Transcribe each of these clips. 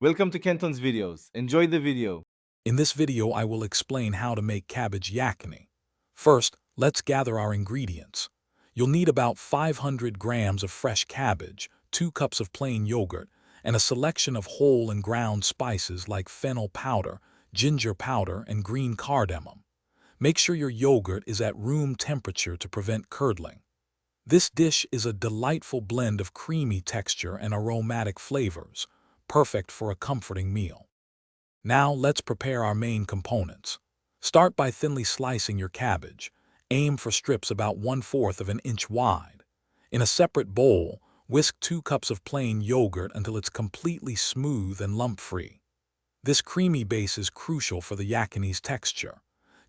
Welcome to Kenton's videos. Enjoy the video. In this video, I will explain how to make cabbage yakhni. First, let's gather our ingredients. You'll need about 500 grams of fresh cabbage, 2 cups of plain yogurt, and a selection of whole and ground spices like fennel powder, ginger powder, and green cardamom. Make sure your yogurt is at room temperature to prevent curdling. This dish is a delightful blend of creamy texture and aromatic flavors, perfect for a comforting meal. Now let's prepare our main components. Start by thinly slicing your cabbage. Aim for strips about 1/4 of an inch wide. In a separate bowl, whisk 2 cups of plain yogurt until it's completely smooth and lump-free. This creamy base is crucial for the yakhni's texture.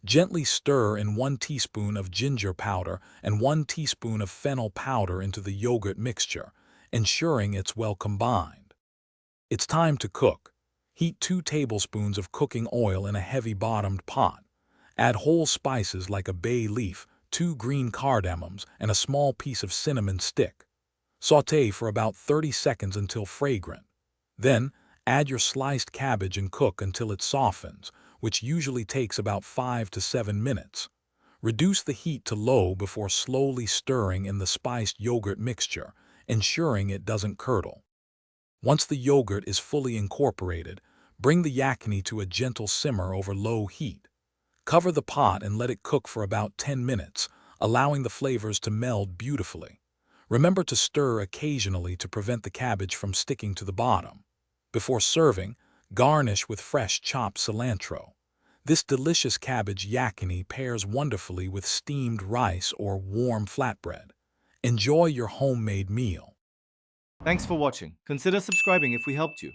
Gently stir in 1 teaspoon of ginger powder and 1 teaspoon of fennel powder into the yogurt mixture, ensuring it's well combined. It's time to cook. Heat 2 tablespoons of cooking oil in a heavy-bottomed pot. Add whole spices like a bay leaf, 2 green cardamoms, and a small piece of cinnamon stick. Sauté for about 30 seconds until fragrant. Then, add your sliced cabbage and cook until it softens, which usually takes about 5 to 7 minutes. Reduce the heat to low before slowly stirring in the spiced yogurt mixture, ensuring it doesn't curdle. Once the yogurt is fully incorporated, bring the yakhni to a gentle simmer over low heat. Cover the pot and let it cook for about 10 minutes, allowing the flavors to meld beautifully. Remember to stir occasionally to prevent the cabbage from sticking to the bottom. Before serving, garnish with fresh chopped cilantro. This delicious cabbage yakhni pairs wonderfully with steamed rice or warm flatbread. Enjoy your homemade meal. Thanks for watching. Consider subscribing if we helped you.